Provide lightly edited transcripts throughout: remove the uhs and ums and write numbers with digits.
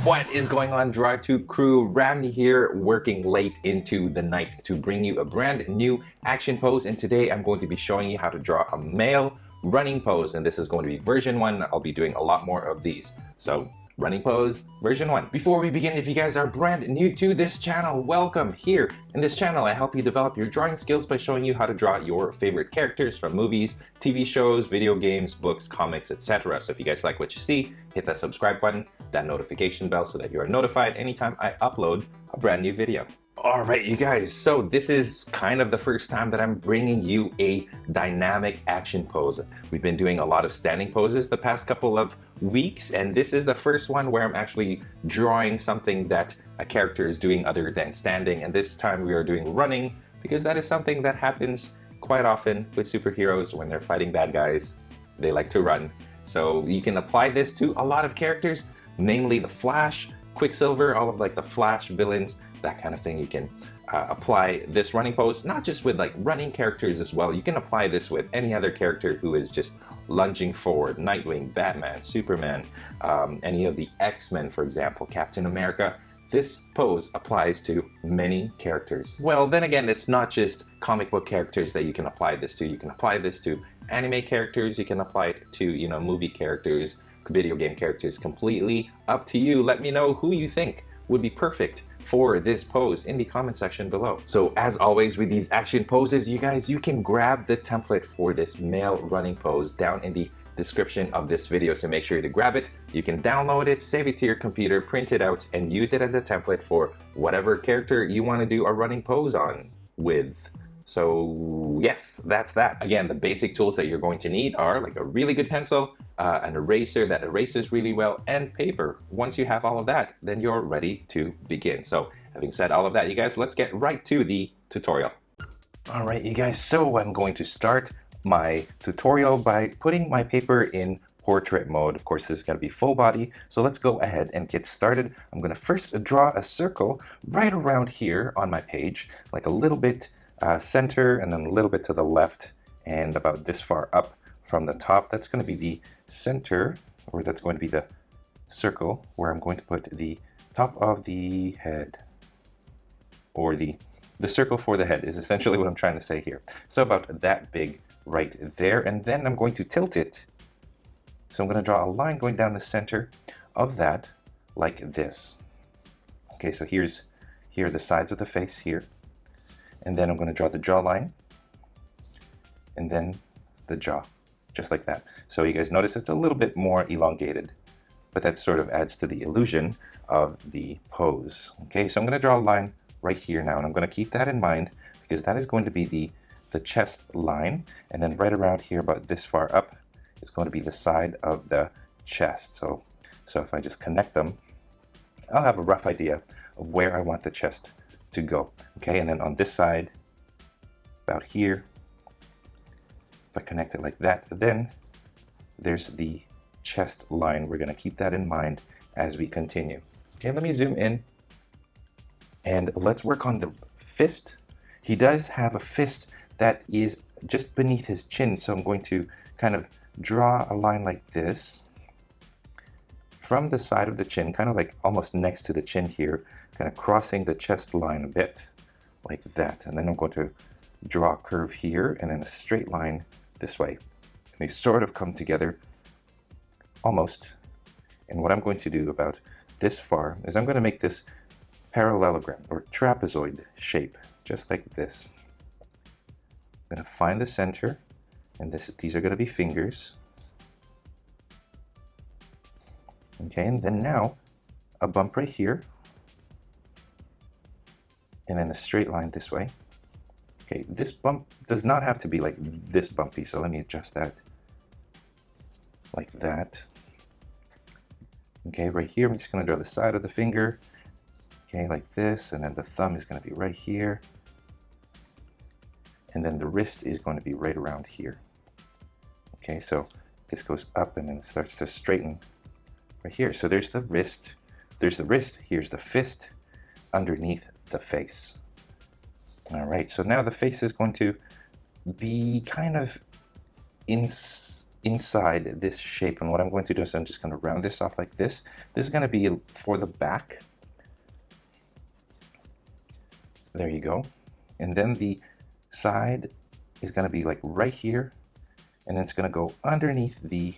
What is going on, Drive to crew? Ramny here, working late into the night to bring you a brand new action pose. And today I'm going to be showing you how to draw a male running pose. And this is going to be version 1. I'll be doing a lot more of these. So running pose version 1. Before we begin, if you guys are brand new to this channel, welcome. Here in this channel, I help you develop your drawing skills by showing you how to draw your favorite characters from movies, TV shows, video games, books, comics, etc. So if you guys like what you see, hit that subscribe button, that notification bell so that you are notified anytime I upload a brand new video. All right, you guys, so this is kind of the first time that I'm bringing you a dynamic action pose. We've been doing a lot of standing poses the past couple of weeks, and this is the first one where I'm actually drawing something that a character is doing other than standing. And this time we are doing running, because that is something that happens quite often with superheroes. When they're fighting bad guys, they like to run. So you can apply this to a lot of characters, namely the Flash, Quicksilver, all of like the Flash villains, that kind of thing. You can apply this running pose, not just with like running characters as well. You can apply this with any other character who is just lunging forward. Nightwing, Batman, Superman, any of the X-Men, for example, Captain America. This pose applies to many characters. Well, then again, it's not just comic book characters that you can apply this to. You can apply this to anime characters. You can apply it to, movie characters, video game characters. Completely up to you. Let me know who you think would be perfect for this pose in the comment section below. So as always with these action poses, you guys, you can grab the template for this male running pose down in the description of this video. So make sure to grab it. You can download it, save it to your computer, print it out, and use it as a template for whatever character you want to do a running pose on with. So yes, that's that. Again, the basic tools that you're going to need are like a really good pencil, an eraser that erases really well, and paper. Once you have all of that, then you're ready to begin. So having said all of that, you guys, let's get right to the tutorial. All right, you guys, so I'm going to start my tutorial by putting my paper in portrait mode. Of course, this is going to be full body, so let's go ahead and get started. I'm going to first draw a circle right around here on my page, like a little bit center and then a little bit to the left and about this far up from the top. That's going to be the center, or that's going to be the circle where I'm going to put the top of the head, or the circle for the head is essentially what I'm trying to say here. So about that big right there, and then I'm going to tilt it. So I'm going to draw a line going down the center of that like this. Okay, so here are the sides of the face here. And then I'm going to draw the jawline, and then the jaw, just like that. So you guys notice it's a little bit more elongated, but that sort of adds to the illusion of the pose. Okay, so I'm going to draw a line right here now, and I'm going to keep that in mind because that is going to be the chest line, and then right around here about this far up is going to be the side of the chest. So if I just connect them, I'll have a rough idea of where I want the chest to go. Okay, and then on this side, about here, if I connect it like that, then there's the chest line. We're going to keep that in mind as we continue. Okay, let me zoom in and let's work on the fist. He does have a fist that is just beneath his chin, so I'm going to kind of draw a line like this from the side of the chin, kind of like almost next to the chin here, kind of crossing the chest line a bit like that. And then I'm going to draw a curve here and then a straight line this way. And they sort of come together almost. And what I'm going to do about this far is I'm going to make this parallelogram or trapezoid shape, just like this. I'm going to find the center, and these are going to be fingers. Okay, and then now a bump right here, and then a straight line this way. Okay, this bump does not have to be like this bumpy, so let me adjust that like that. Okay, right here, I'm just going to draw the side of the finger, okay, like this, and then the thumb is going to be right here, and then the wrist is going to be right around here. Okay, so this goes up and then it starts to straighten right here. So there's the wrist, here's the fist underneath the face. All right, so now the face is going to be kind of inside this shape. And what I'm going to do is I'm just going to round this off like this. This is going to be for the back. There you go. And then the side is going to be like right here, and then it's going to go underneath the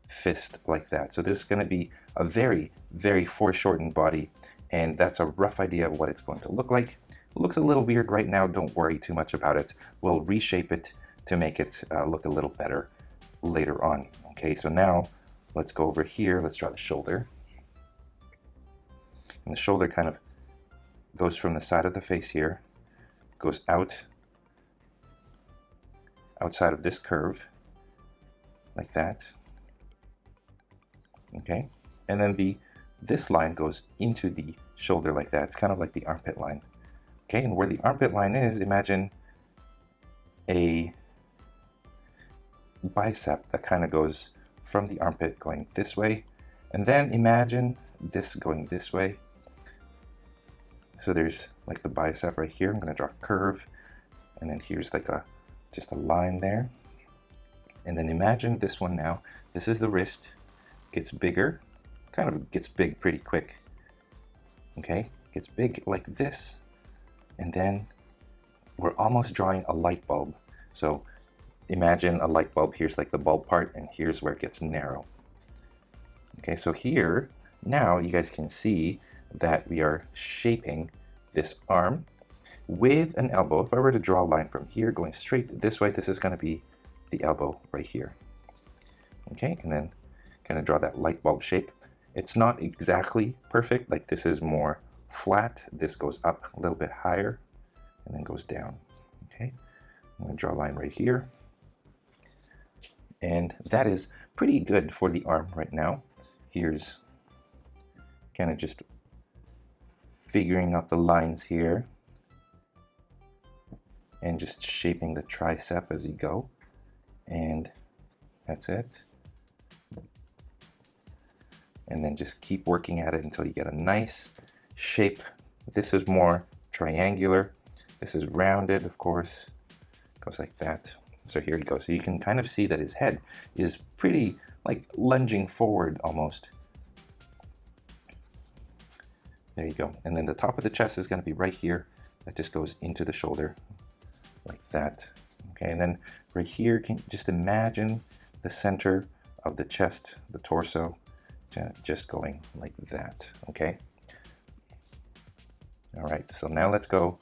fist like that. So this is going to be a very, very foreshortened body, and that's a rough idea of what it's going to look like. It looks a little weird right now. Don't worry too much about it. We'll reshape it to make it look a little better later on. Okay, so now let's go over here. Let's draw the shoulder. And the shoulder kind of goes from the side of the face here, goes out, outside of this curve, like that. Okay, and then this line goes into the shoulder like that. It's kind of like the armpit line. Okay, and where the armpit line is, imagine a bicep that kind of goes from the armpit going this way, and then imagine this going this way. So there's like the bicep right here. I'm going to draw a curve, and then here's like just a line there. And then imagine this one now. This is the wrist. Gets bigger, kind of gets big pretty quick. Okay, gets big like this, and then we're almost drawing a light bulb. So imagine a light bulb. Here's like the bulb part, and here's where it gets narrow. Okay, so here now you guys can see that we are shaping this arm with an elbow. If I were to draw a line from here going straight this way, this is going to be the elbow right here. Okay, and then kind of draw that light bulb shape. It's not exactly perfect. Like this is more flat. This goes up a little bit higher and then goes down. Okay, I'm going to draw a line right here. And that is pretty good for the arm right now. Here's kind of just figuring out the lines here and just shaping the tricep as you go. And that's it. And then just keep working at it until you get a nice shape. This is more triangular. This is rounded, of course. Goes like that. So here you go. So you can kind of see that his head is pretty like lunging forward almost. There you go. And then the top of the chest is going to be right here. That just goes into the shoulder like that. Okay, and then right here, can you just imagine the center of the chest, the torso, just going like that. Okay. All right, so now let's go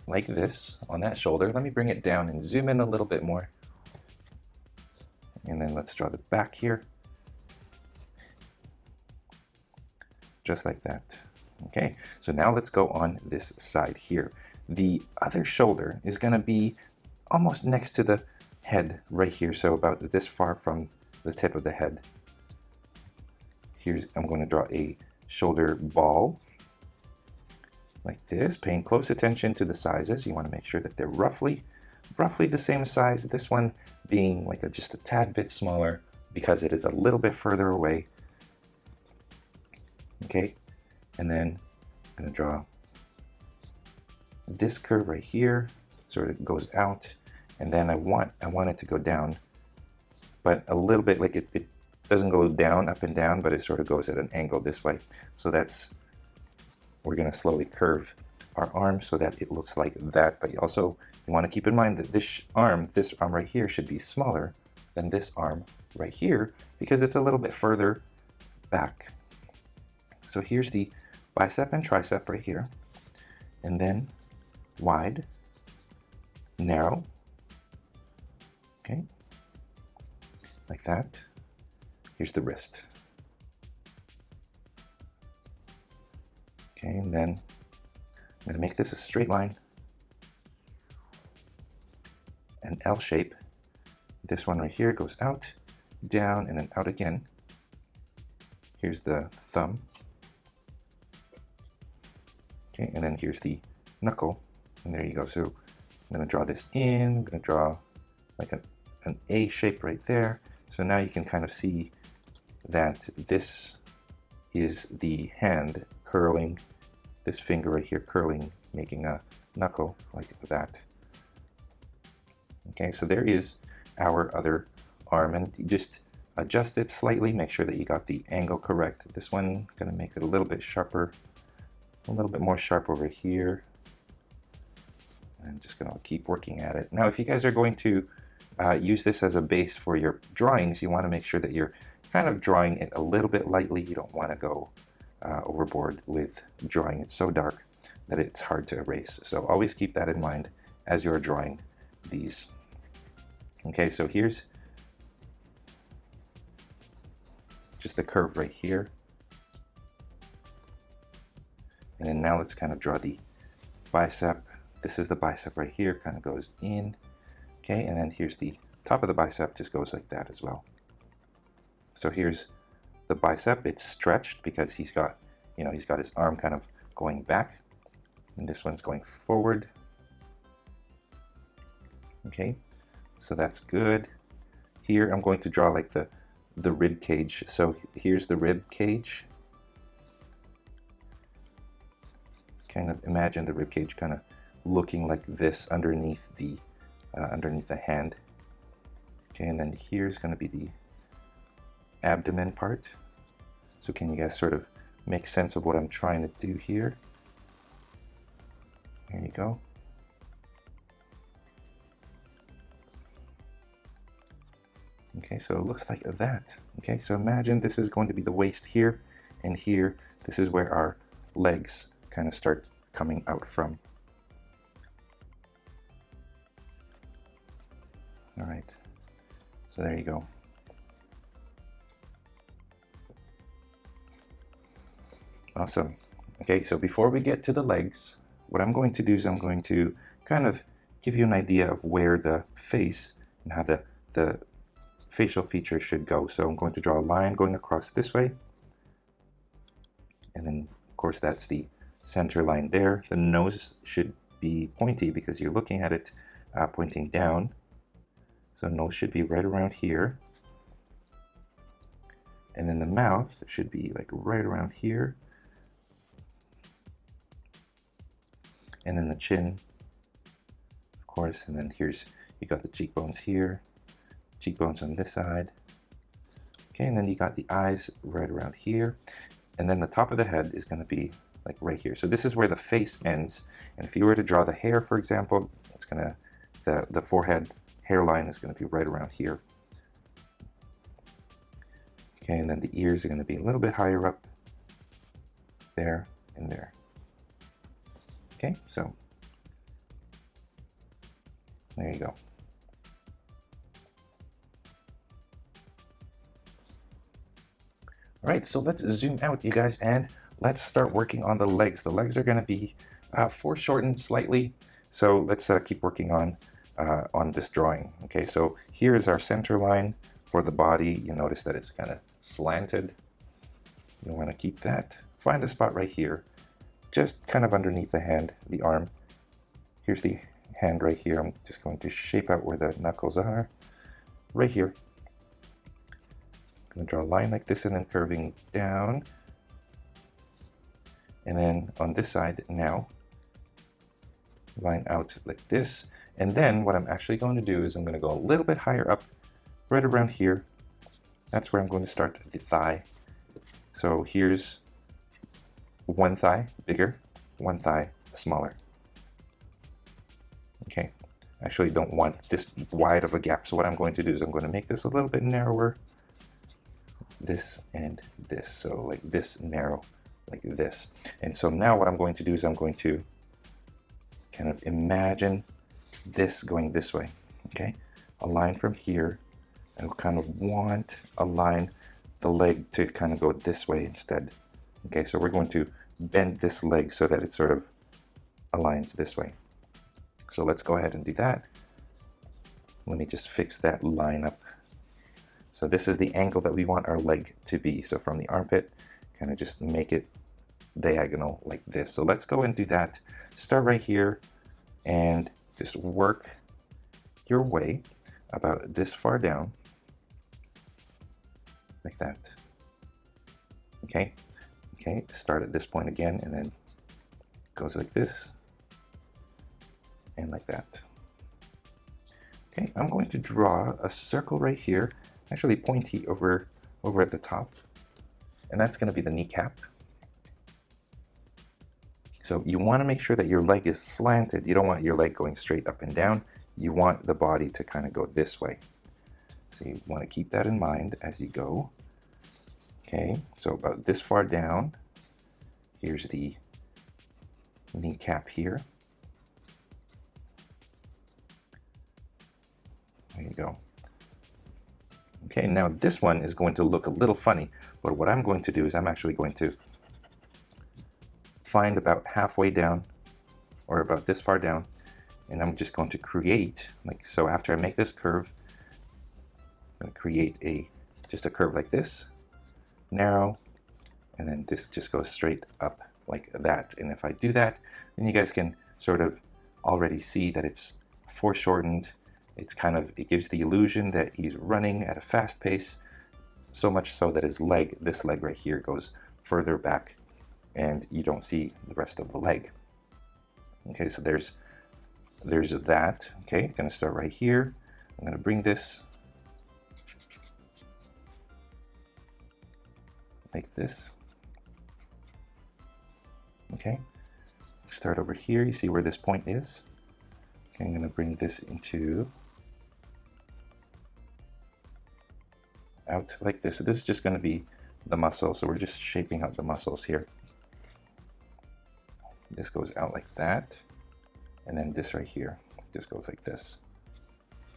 like this on that shoulder. Let me bring it down and zoom in a little bit more. And then let's draw the back here. Just like that. Okay, so now let's go on this side here. The other shoulder is going to be almost next to the head right here, so about this far from the tip of the head. I'm going to draw a shoulder ball like this, paying close attention to the sizes. You want to make sure that they're roughly the same size. This one being like just a tad bit smaller because it is a little bit further away. Okay, and then I'm going to draw this curve right here, sort of goes out, and then I want it to go down, but a little bit like it doesn't go down, up and down, but it sort of goes at an angle this way. So we're going to slowly curve our arm so that it looks like that. But you want to keep in mind that this arm right here should be smaller than this arm right here because it's a little bit further back. So here's the bicep and tricep right here, and then wide, narrow, okay, like that. Here's the wrist. Okay, and then I'm going to make this a straight line, an L shape. This one right here goes out, down, and then out again. Here's the thumb. Okay, and then here's the knuckle, and there you go. So I'm going to draw this in. I'm going to draw like an A shape right there. So now you can kind of see that this is the hand curling, this finger right here curling, making a knuckle like that. Okay, so there is our other arm, and you just adjust it slightly, make sure that you got the angle correct. This one, gonna make it a little bit sharper, a little bit more sharp over here. I'm just gonna keep working at it. Now, if you guys are going to use this as a base for your drawings, you wanna make sure that you're kind of drawing it a little bit lightly. You don't wanna go overboard with drawing it so dark that it's hard to erase. So always keep that in mind as you're drawing these. Okay, so here's just the curve right here. And then now let's kind of draw the bicep. This is the bicep right here, kind of goes in. Okay, and then here's the top of the bicep, just goes like that as well. So here's the bicep, it's stretched because he's got, you know, he's got his arm kind of going back, and this one's going forward. Okay, so that's good. Here I'm going to draw like the rib cage. So here's the rib cage. Kind of imagine the rib cage kind of looking like this underneath the hand. Okay, and then here's going to be the abdomen part. So can you guys sort of make sense of what I'm trying to do here? There you go. Okay, so it looks like that. Okay, so imagine this is going to be the waist here, and here, this is where our legs kind of start coming out from. All right, so there you go. Awesome. Okay, so before we get to the legs, what I'm going to do is I'm going to kind of give you an idea of where the face and how the facial features should go. So I'm going to draw a line going across this way. And then, of course, that's the center line there. The nose should be pointy because you're looking at it pointing down. So nose should be right around here. And then the mouth should be like right around here. And then the chin, of course, and then here's, you got the cheekbones here, cheekbones on this side. Okay, and then you got the eyes right around here. And then the top of the head is going to be like right here. So this is where the face ends. And if you were to draw the hair, for example, it's going to, the forehead hairline is going to be right around here. Okay, and then the ears are going to be a little bit higher up there and there. Okay, so there you go. All right, so let's zoom out, you guys, and let's start working on the legs. The legs are going to be foreshortened slightly, so let's keep working on this drawing. Okay, so here is our center line for the body. You notice that it's kind of slanted. You want to keep that. Find a spot right here, just kind of underneath the hand, the arm. Here's the hand right here. I'm just going to shape out where the knuckles are, right here. I'm going to draw a line like this and then curving down. And then on this side now, line out like this. And then what I'm actually going to do is I'm going to go a little bit higher up, right around here. That's where I'm going to start the thigh. So here's one thigh bigger, one thigh smaller. Okay, I actually don't want this wide of a gap. So what I'm going to do is I'm going to make this a little bit narrower. This and this, so like this narrow, like this. And so now what I'm going to do is I'm going to kind of imagine this going this way, okay? A line from here, and kind of want a line, the leg to kind of go this way instead. Okay, so we're going to bend this leg so that it sort of aligns this way. So let's go ahead and do that. Let me just fix that line up. So this is the angle that we want our leg to be. So from the armpit, kind of just make it diagonal like this. So let's go and do that. Start right here and just work your way about this far down, like that. Okay, okay, start at this point again, and then goes like this, and like that. Okay, I'm going to draw a circle right here, actually pointy over at the top, and that's going to be the kneecap. So you want to make sure that your leg is slanted. You don't want your leg going straight up and down. You want the body to kind of go this way. So you want to keep that in mind as you go. Okay, so about this far down, here's the kneecap here. There you go. Okay, now this one is going to look a little funny, but what I'm going to do is I'm actually going to find about halfway down, or about this far down, and I'm just going to create, like so after I make this curve, I'm going to create just a curve like this, narrow, and then this just goes straight up like that. And if I do that, then you guys can sort of already see that it's foreshortened. It gives the illusion that he's running at a fast pace, so much so that his leg, this leg right here, goes further back and you don't see the rest of the leg. Okay, so there's that. Okay, I'm gonna start right here. I'm gonna bring this like this. Okay, start over here. You see where this point is? Okay, I'm gonna bring this into out like this. So this is just going to be the muscle. So we're just shaping out the muscles here. This goes out like that. And then this right here just goes like this.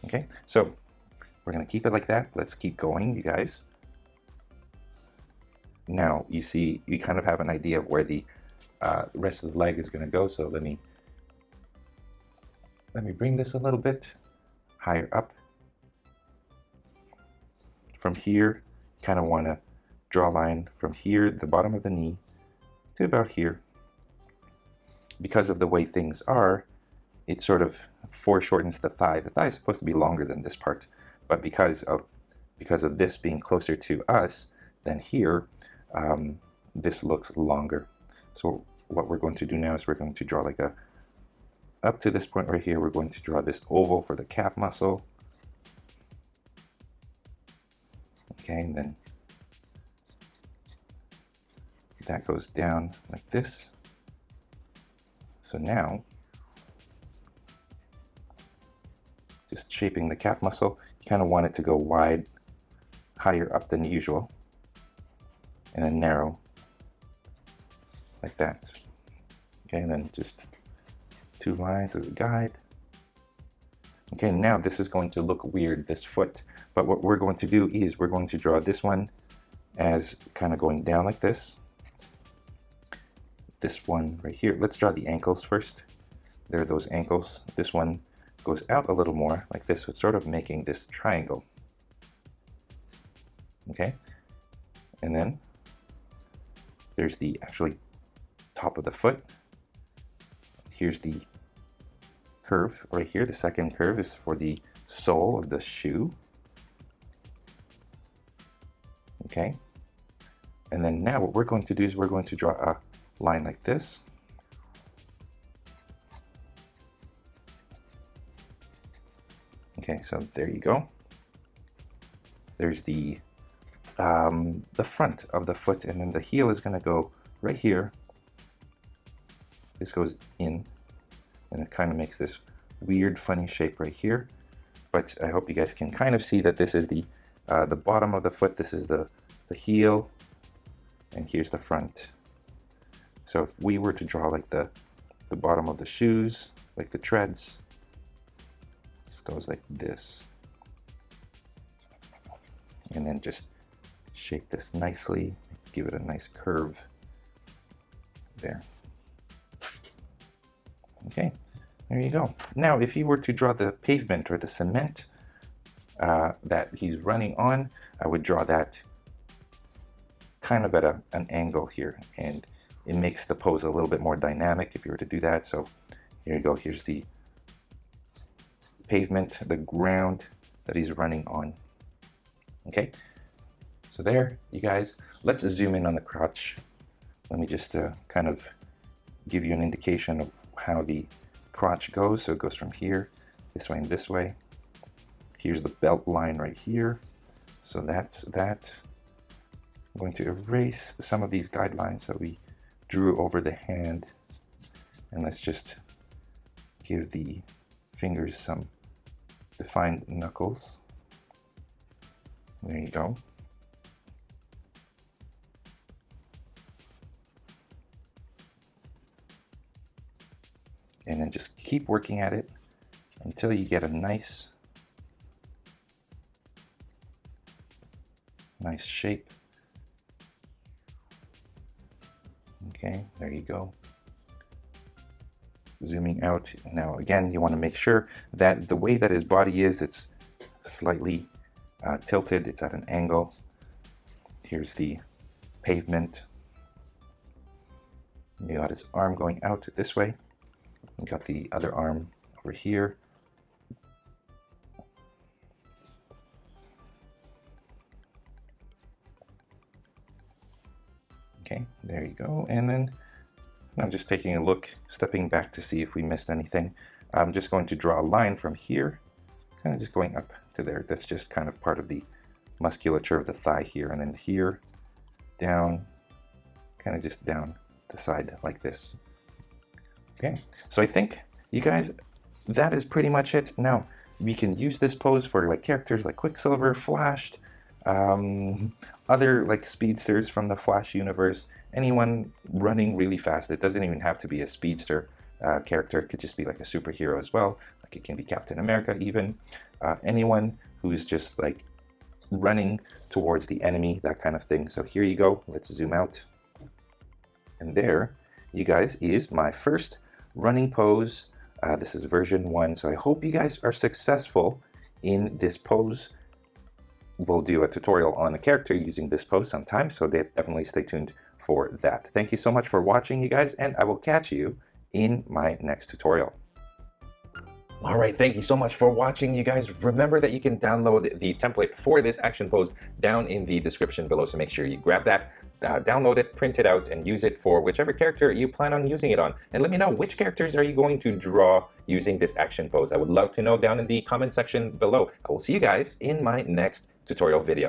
Okay, so we're going to keep it like that. Let's keep going, you guys. Now you see, you kind of have an idea of where the rest of the leg is going to go. So let me bring this a little bit higher up. From here, you kind of want to draw a line from here, the bottom of the knee, to about here. Because of the way things are, it sort of foreshortens the thigh. The thigh is supposed to be longer than this part, but because of this being closer to us than here, this looks longer. So what we're going to do now is we're going to draw like up to this point right here, we're going to draw this oval for the calf muscle. Okay, and then that goes down like this. So now, just shaping the calf muscle, you kind of want it to go wide, higher up than usual, and then narrow like that. Okay, and then just 2 lines as a guide. Okay, now this is going to look weird, this foot, but what we're going to do is we're going to draw this one as kind of going down like this. This one right here, let's draw the ankles first. There are those ankles. This one goes out a little more like this, so it's sort of making this triangle. Okay, and then there's the actually top of the foot. Here's the curve right here. The second curve is for the sole of the shoe. Okay, and then now what we're going to do is we're going to draw a line like this. Okay, so there you go. There's the front of the foot, and then the heel is going to go right here. This goes in, and it kind of makes this weird, funny shape right here. But I hope you guys can kind of see that this is the bottom of the foot. This is the heel, and here's the front. So if we were to draw like the bottom of the shoes, like the treads, this goes like this. And then just shape this nicely, give it a nice curve there. Okay, there you go. Now, if you were to draw the pavement or the cement that he's running on, I would draw that kind of at an angle here, and it makes the pose a little bit more dynamic if you were to do that. So here you go, here's the pavement, the ground that he's running on. Okay, so there, you guys. Let's zoom in on the crotch. Let me just kind of give you an indication of how the crotch goes. So it goes from here, this way, and this way. Here's the belt line right here. So that's that. I'm going to erase some of these guidelines that we drew over the hand. And let's just give the fingers some defined knuckles. There you go. And then just keep working at it until you get a nice shape. Okay, there you go. Zooming out. Now again, you want to make sure that the way that his body is, it's slightly tilted, it's at an angle. Here's the pavement. You got his arm going out this way. We got the other arm over here. Okay, there you go. And then I'm just taking a look, stepping back to see if we missed anything. I'm just going to draw a line from here, kind of just going up to there. That's just kind of part of the musculature of the thigh here. And then here, down, kind of just down the side like this. Okay, so I think, you guys, that is pretty much it. Now, we can use this pose for like characters like Quicksilver, Flash, other like speedsters from the Flash universe, anyone running really fast. It doesn't even have to be a speedster character. It could just be like a superhero as well. Like it can be Captain America even. Anyone who's just like running towards the enemy, that kind of thing. So here you go. Let's zoom out. And there, you guys, is my first running pose. This is version 1. So I hope you guys are successful in this pose. We'll do a tutorial on a character using this pose sometime, so definitely stay tuned for that. Thank you so much for watching, you guys, and I will catch you in my next tutorial. All right, thank you so much for watching, you guys. Remember that you can download the template for this action pose down in the description below, so make sure you grab that, download it, print it out, and use it for whichever character you plan on using it on. And let me know, which characters are you going to draw using this action pose? I would love to know down in the comment section below. I will see you guys in my next tutorial video.